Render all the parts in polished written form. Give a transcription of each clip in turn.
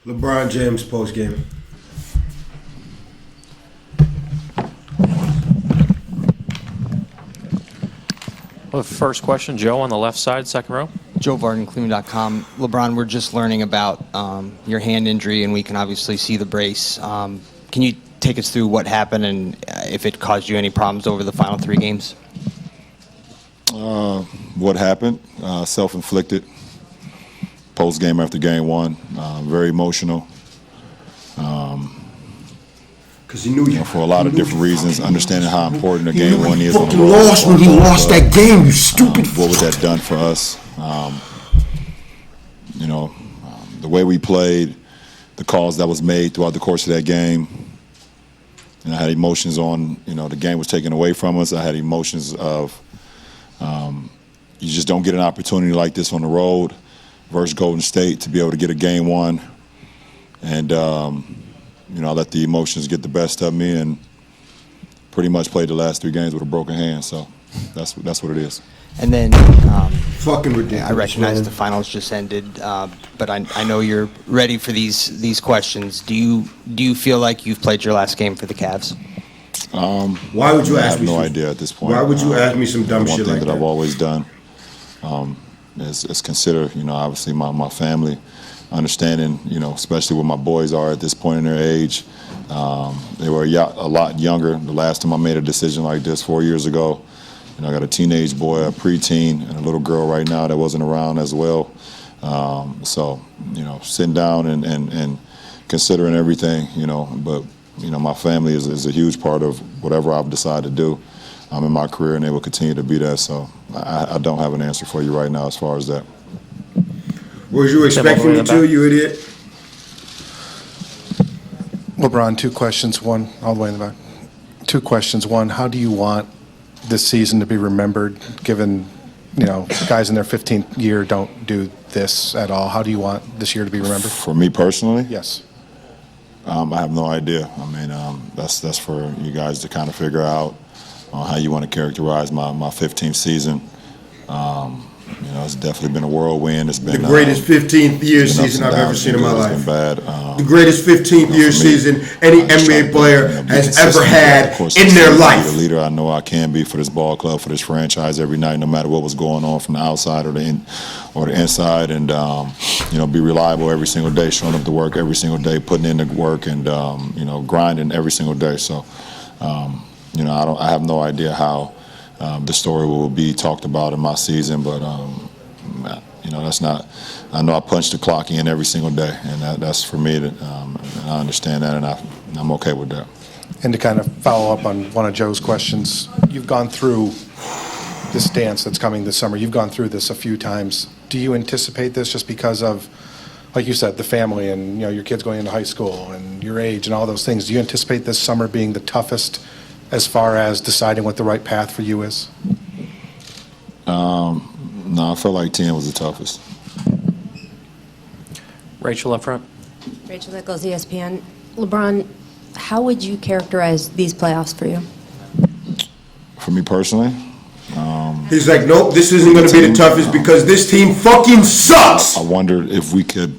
Lebron James Postgame. Well, first question, Joe on the left side, second row. Joe Varden, Cleveland.com. LeBron, we're just learning about your hand injury, and we can obviously see the brace. Can you take us through what happened and if it caused you any problems over the final 3 games? What happened? Self-inflicted. Post-game after game 1. Very emotional. Because he knew you. For a lot of different reasons, understanding how important a game 1 is. You fucking lost when he lost that game, you stupid. What was that done for us? The way we played, the calls that was made throughout the course of that game. I had emotions on, the game was taken away from us. I had emotions of, you just don't get an opportunity like this on the road versus Golden State to be able to get a game 1. And, I let the emotions get the best of me and pretty much played the last 3 games with a broken hand. So that's what it is. And then, fucking ridiculous. I recognize the finals just ended, but I know you're ready for these questions. Do you feel like you've played your last game for the Cavs? Why would you ask me? I have no idea at this point. Why would you ask me some dumb shit like that? One thing that I've always done is consider, obviously my family, understanding, especially where my boys are at this point in their age. They were a lot younger. The last time I made a decision like this 4 years ago, I got a teenage boy, a preteen, and a little girl right now that wasn't around as well. So, sitting down and considering everything, but, my family is a huge part of whatever I've decided to do in my career, and they will continue to be that. So I don't have an answer for you right now as far as that. Was you expecting me to, you idiot? LeBron, 2 questions. One, all the way in the back. 2 questions. One, how do you want this season to be remembered, given, guys in their 15th year don't do this at all? How do you want this year to be remembered? For me personally? Yes. I have no idea. I mean, that's for you guys to kind of figure out how you want to characterize my 15th season. It's definitely been a whirlwind. It's been the greatest 15th year season I've ever seen in my life. It's been bad. The greatest 15th year season any NBA player has ever had in their life. The leader I know I can be for this ball club, for this franchise every night, no matter what was going on from the outside or the inside, and be reliable every single day, showing up to work every single day, putting in the work, and grinding every single day. So, I have no idea how the story will be talked about in my season, but that's not. I know I punch the clock in every single day, and that's for me. And I understand that, and I'm okay with that. And to kind of follow up on one of Joe's questions, you've gone through this dance that's coming this summer. You've gone through this a few times. Do you anticipate this just because of, like you said, the family and your kids going into high school and your age and all those things? Do you anticipate this summer being the toughest as far as deciding what the right path for you is? No, I felt like 10 was the toughest. Rachel up front. Rachel Nichols, ESPN. LeBron, how would you characterize these playoffs for you? For me personally, he's like, nope, this isn't going to be the toughest because this team fucking sucks. I wondered if we could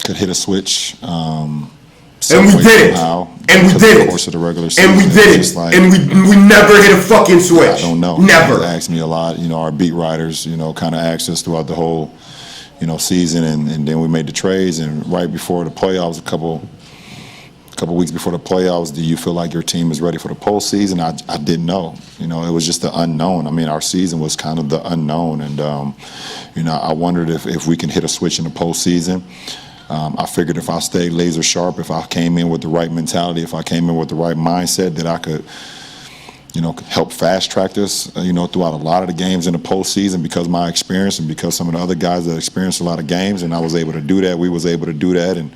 hit a switch. And we did it. And we did it. Course of the regular season. And we did it. Like, and we never hit a fucking switch. I don't know. Never. They asked me a lot. Our beat writers, kind of asked us throughout the whole, season, and then we made the trades. And right before the playoffs, a couple weeks before the playoffs, do you feel like your team is ready for the postseason? I didn't know. It was just the unknown. I mean, our season was kind of the unknown, and I wondered if we can hit a switch in the postseason. I figured if I stayed laser sharp, if I came in with the right mentality, if I came in with the right mindset, that I could, help fast track this, throughout a lot of the games in the postseason because of my experience and because some of the other guys that experienced a lot of games, and I was able to do that. We was able to do that, and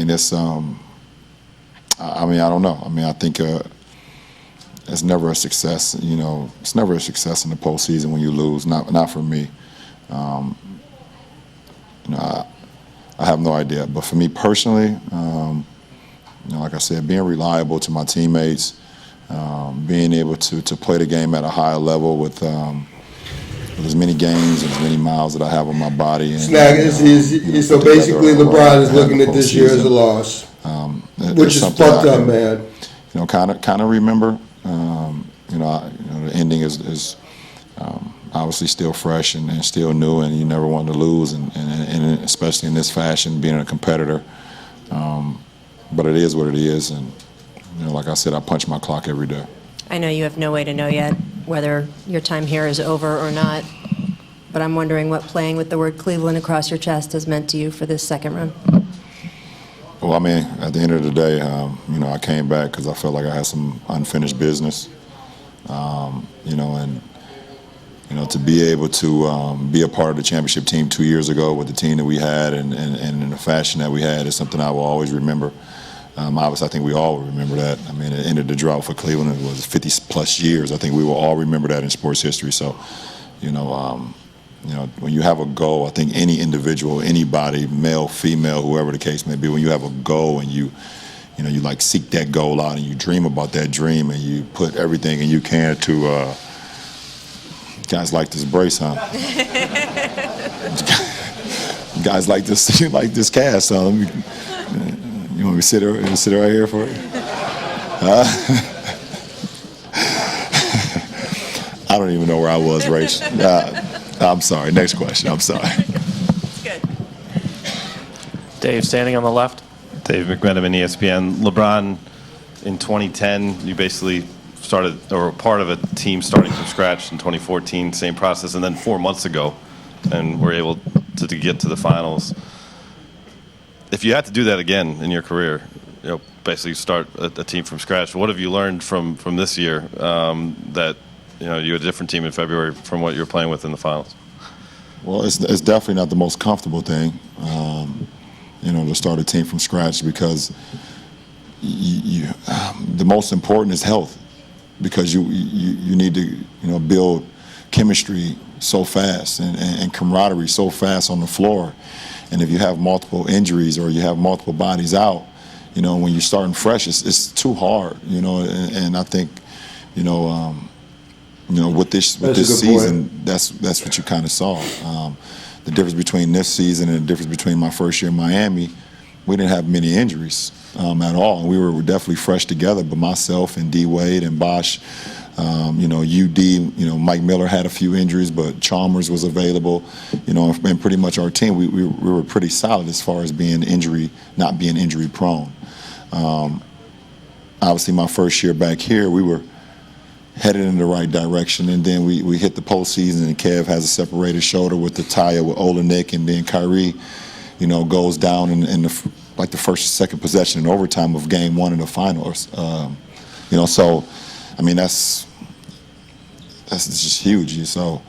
it's. I don't know. I think it's never a success. It's never a success in the postseason when you lose. Not for me. I have no idea. But for me personally, like I said, being reliable to my teammates, being able to play the game at a higher level with with as many games and as many miles that I have on my body. And, So basically, LeBron is looking at this year as a loss, which is fucked up, man. Kind of remember. The ending is obviously still fresh and still new, and you never want to lose, and especially in this fashion, being a competitor. But it is what it is, and like I said, I punch my clock every day. I know you have no way to know yet whether your time here is over or not, but I'm wondering what playing with the word Cleveland across your chest has meant to you for this second run. Well, I mean, at the end of the day, I came back because I felt like I had some unfinished business, and to be able to be a part of the championship team 2 years ago with the team that we had and in the fashion that we had is something I will always remember. Obviously, I think we all remember that. I mean, it ended the drought for Cleveland. It was 50-plus years. I think we will all remember that in sports history. So, when you have a goal, I think any individual, anybody, male, female, whoever the case may be, when you have a goal and you like seek that goal out and you dream about that dream and you put everything and you can to, guys like this brace, huh? You guys like this, you like this cast, huh? You want me to sit right here for you? I don't even know where I was, Rach. I'm sorry. Next question. I'm sorry. Good. Dave, standing on the left. Dave McMenamin, ESPN. LeBron, in 2010, you basically started, or were part of a team starting from scratch in 2014, same process, and then 4 months ago, and were able to get to the finals. If you had to do that again in your career, basically start a team from scratch, what have you learned from this year that you had a different team in February from what you were playing with in the finals? Well, it's definitely not the most comfortable thing, to start a team from scratch because the most important is health, because you need to build chemistry so fast and camaraderie so fast on the floor, and if you have multiple injuries or you have multiple bodies out, when you're starting fresh, it's too hard, and I think, with this season, that's what you kind of saw. The difference between this season and the difference between my first year in Miami, we didn't have many injuries at all. We were definitely fresh together, but myself and D. Wade and Bosh, UD, Mike Miller had a few injuries, but Chalmers was available, and pretty much our team, we were pretty solid as far as not being injury prone. Obviously, my first year back here, we were headed in the right direction, and then we hit the postseason, and Kev has a separated shoulder with the tie with Olenek, and then Kyrie, goes down in the first or second possession in overtime of game one in the finals. So, I mean, that's just huge. So,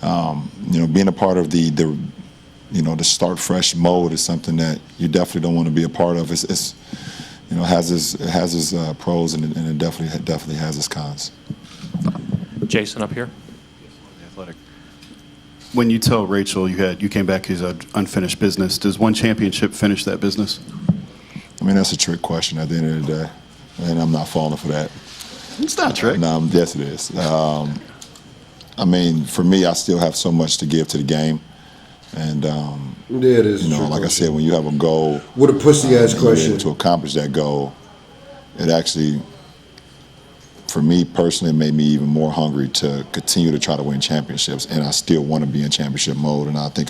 being a part of the start fresh mode is something that you definitely don't want to be a part of. It has its pros and it definitely has its cons. Jason up here. Athletic. When you tell Rachel you came back as unfinished business, does one championship finish that business? I mean, that's a trick question at the end of the day, and I'm not falling for that. It's not a trick. No, yes, it is. I mean, for me, I still have so much to give to the game, and yeah, it is. Like I said, when you have a goal, what a pussy-ass question. To accomplish that goal, it actually, for me personally, made me even more hungry to continue to try to win championships, and I still want to be in championship mode, and I think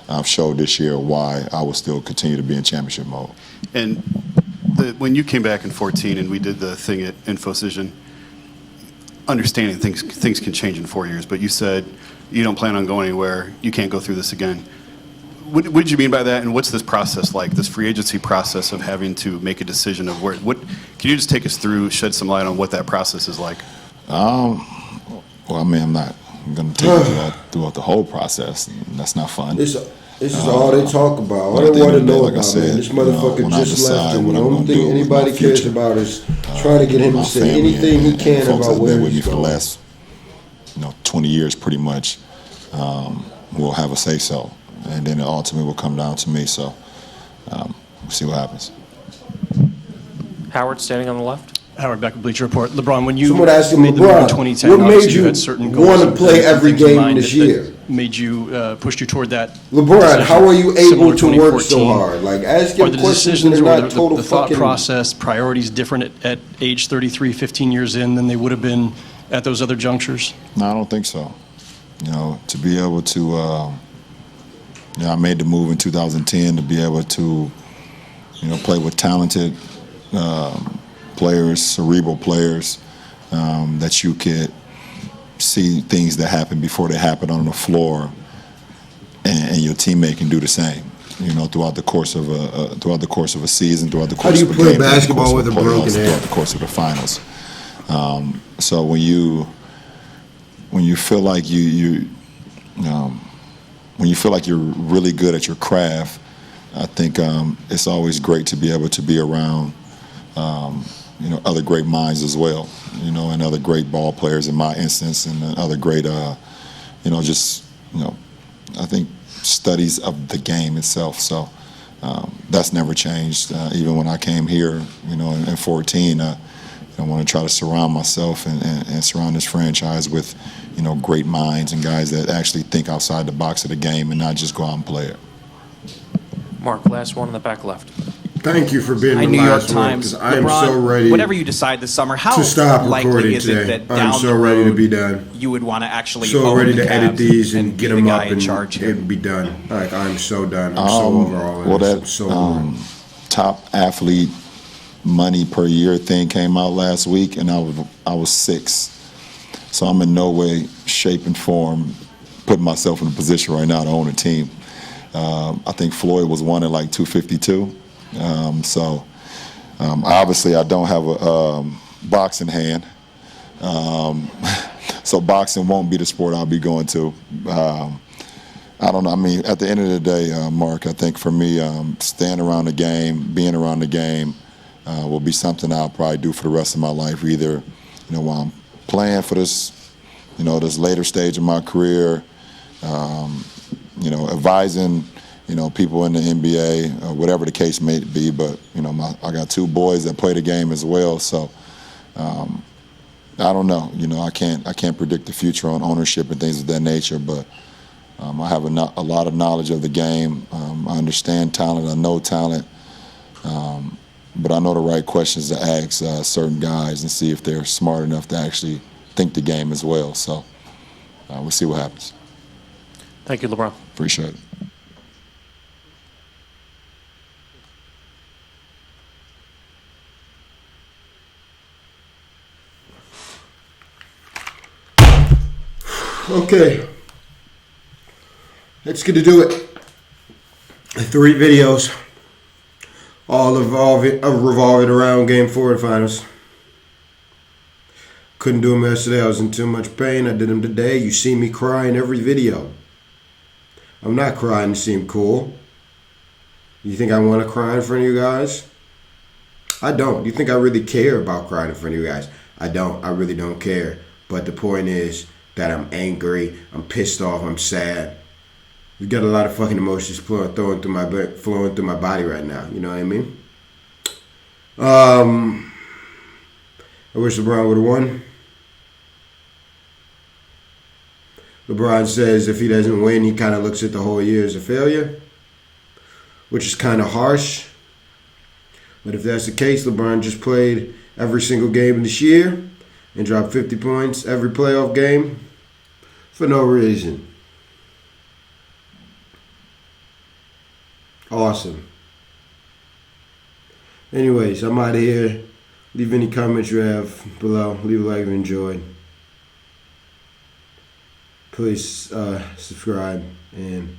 I've showed this year why I will still continue to be in championship mode. And when you came back in 2014 and we did the thing at InfoCision, understanding things can change in 4 years, but you said you don't plan on going anywhere, you can't go through this again. What did you mean by that, and what's this process like, this free agency process of having to make a decision of can you just take us through, shed some light on what that process is like? Well, I mean, I'm not going to take you throughout the whole process. That's not fun. This is all they talk about. All they want to know about, man. This motherfucker just left, and the only thing anybody cares about is trying to get him to say anything he can about where he's for the going. last 20 years, pretty much, will have a say-so. And then it ultimately will come down to me. So we'll see what happens. Howard standing on the left. Howard Beck with Bleacher Report. LeBron, when you Someone asked him, made the move in LeBron, 2010, what made obviously you had certain goals want to and play every things in game mind this that year? Made you, pushed you toward that LeBron, decision. how are you Similar able to work so 2014. hard? Like, ask Are him the questions that decisions are or not the total thought fucking... process, priorities different at age 33, 15 years in than they would have been at those other junctures? No, I don't think so. To be able to, I made the move in 2010 to be able to, play with talented players, cerebral players, that you could see things that happen before they happen on the floor, and your teammate can do the same. Throughout the course of a season, throughout the course of a game, How do you play basketball with a broken hand? throughout the course of the finals. So when you feel like when you feel like you're really good at your craft, I think it's always great to be able to be around other great minds as well, and other great ball players in my instance, and other great I think studies of the game itself. So that's never changed. Even when I came here, in 14, I want to try to surround myself and surround this franchise with, great minds and guys that actually think outside the box of the game and not just go out and play it. Mark, last one in the back left. Thank you for being the New York last one, Times. because I am LeBron, so ready whatever you decide this summer, how to stop likely recording is today. it that I'm down so the ready road to be done. you would want to actually So own ready the to edit Cavs these and be get the them guy up in and charge here? it'd be done. Like, I'm so done. I'm so over all of Well, this. that I'm so over it. top athlete money per year thing came out last week, and I was 6. So I'm in no way, shape, and form putting myself in a position right now to own a team. I think Floyd was one at like 252. Obviously I don't have a boxing hand. So boxing won't be the sport I'll be going to. I don't know. I mean, at the end of the day, Mark, I think for me, staying around the game, being around the game, will be something I'll probably do for the rest of my life. Either, while I'm playing for this, this later stage of my career, advising, people in the NBA, or whatever the case may be. But I got 2 boys that play the game as well, so. I don't know. I can't predict the future on ownership and things of that nature, but I have a lot of knowledge of the game. I understand talent. I know talent. But I know the right questions to ask certain guys and see if they're smart enough to actually think the game as well. So we'll see what happens. Thank you, LeBron. Appreciate it. Okay. Let's get to do it. 3 videos. All revolving around Game 4 of the finals. Couldn't do them yesterday. I was in too much pain. I did them today. You see me cry in every video. I'm not crying to seem cool. You think I want to cry in front of you guys? I don't. You think I really care about crying in front of you guys? I don't. I really don't care. But the point is that I'm angry, I'm pissed off, I'm sad. We got a lot of fucking emotions flowing through my body right now. You know what I mean? I wish LeBron would have won. LeBron says if he doesn't win, he kind of looks at the whole year as a failure, which is kind of harsh. But if that's the case, LeBron just played every single game this year and dropped 50 points every playoff game for no reason. Awesome. Anyways, I'm out of here. Leave any comments you have below. Leave a like if you enjoyed. Please subscribe and